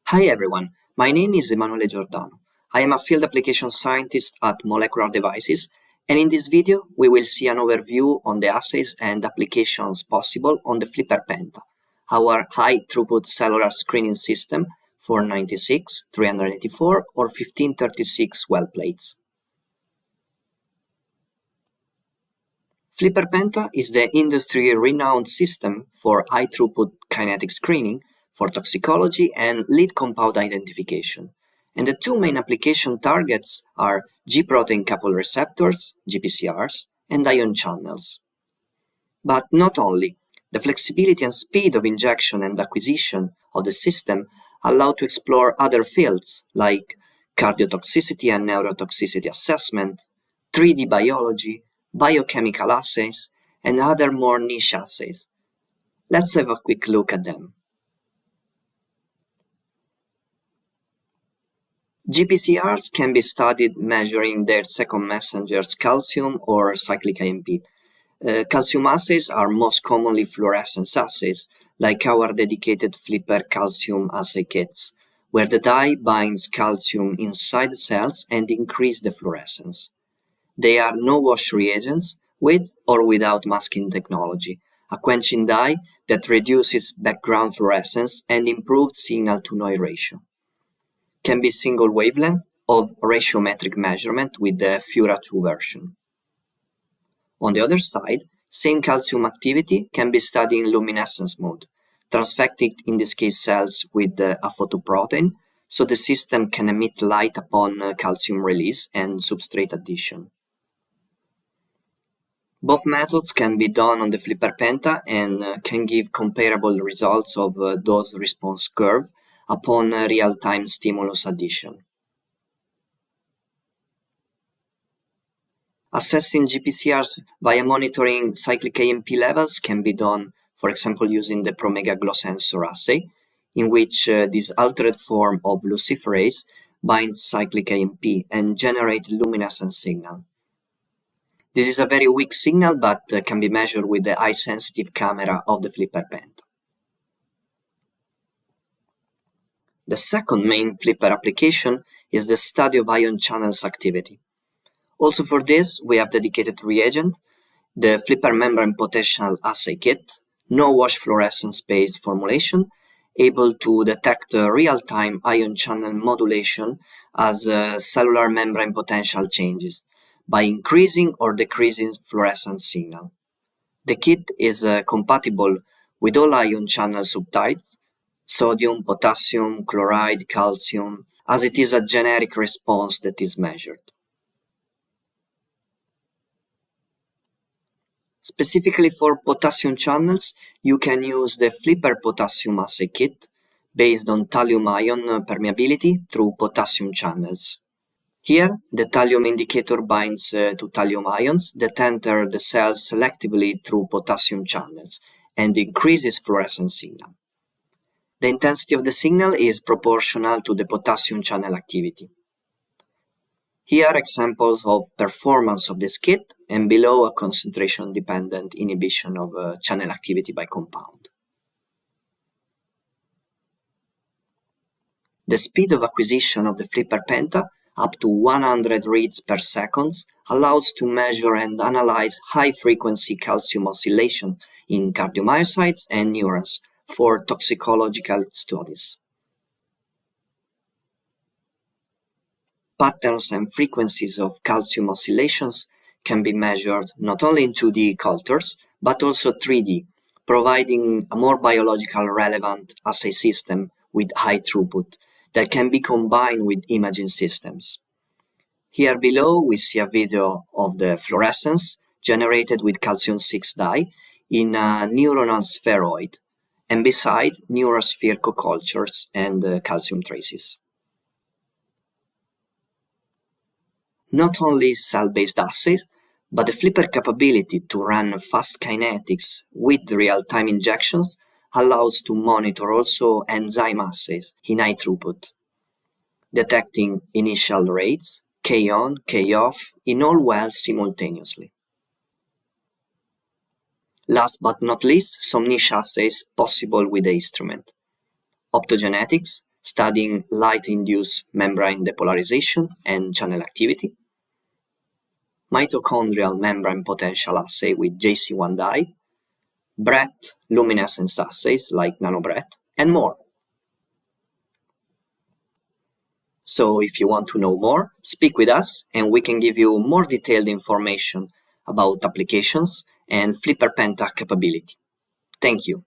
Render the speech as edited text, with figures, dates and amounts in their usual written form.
Hi everyone, my name is Emanuele Giordano. I am a field application scientist at Molecular Devices, and in this video we will see an overview on the assays and applications possible on the FLIPR Penta, our high-throughput cellular screening system for 96, 384 or 1536 well plates. FLIPR Penta is the industry-renowned system for high-throughput kinetic screening for toxicology and lead compound identification. And the two main application targets are G-protein coupled receptors, GPCRs, and ion channels. But not only. The flexibility and speed of injection and acquisition of the system allow to explore other fields like cardiotoxicity and neurotoxicity assessment, 3D biology, biochemical assays, and other more niche assays. Let's have a quick look at them. GPCRs can be studied measuring their second messengers calcium or cyclic AMP. Calcium assays are most commonly fluorescence assays, like our dedicated FLIPR calcium assay kits, where the dye binds calcium inside the cells and increases the fluorescence. They are no-wash reagents with or without masking technology, a quenching dye that reduces background fluorescence and improves signal-to-noise ratio. Can be single wavelength or ratiometric measurement with the Fura 2 version. On the other side, same calcium activity can be studied in luminescence mode, transfected in this case cells with a photoprotein, so the system can emit light upon calcium release and substrate addition. Both methods can be done on the FLIPR Penta and can give comparable results of dose response curve upon real-time stimulus addition. Assessing GPCRs via monitoring cyclic AMP levels can be done, for example, using the Promega glow sensor assay, in which this altered form of luciferase binds cyclic AMP and generates luminescent signal. This is a very weak signal, but can be measured with the high-sensitive camera of the FLIPR Penta. The second main FLIPR application is the study of ion channels activity. Also for this, we have dedicated reagent, the FLIPR membrane potential assay kit, no-wash fluorescence-based formulation, able to detect real-time ion channel modulation as cellular membrane potential changes by increasing or decreasing fluorescence signal. The kit is compatible with all ion channel subtypes, sodium, potassium, chloride, calcium, as it is a generic response that is measured. Specifically for potassium channels, you can use the FLIPR potassium assay kit based on thallium ion permeability through potassium channels. Here, the thallium indicator binds to thallium ions that enter the cell selectively through potassium channels and increases fluorescence signal. The intensity of the signal is proportional to the potassium channel activity. Here are examples of performance of this kit, and below a concentration-dependent inhibition of channel activity by compound. The speed of acquisition of the FLIPR Penta, up to 100 reads per second, allows to measure and analyze high-frequency calcium oscillation in cardiomyocytes and neurons for toxicological studies. Patterns and frequencies of calcium oscillations can be measured not only in 2D cultures, but also 3D, providing a more biological relevant assay system with high throughput that can be combined with imaging systems. Here below we see a video of the fluorescence generated with calcium-6 dye in a neuronal spheroid, and beside neurosphere co-cultures and calcium traces. Not only cell-based assays, but the FLIPR capability to run fast kinetics with real-time injections allows to monitor also enzyme assays in high throughput, detecting initial rates, K-on, K-off in all wells simultaneously. Last but not least, some niche assays possible with the instrument. Optogenetics, studying light-induced membrane depolarization and channel activity, mitochondrial membrane potential assay with JC1 dye, BRET luminescence assays like nanobret, and more. So if you want to know more, speak with us and we can give you more detailed information about applications and FLIPR Penta capability. Thank you.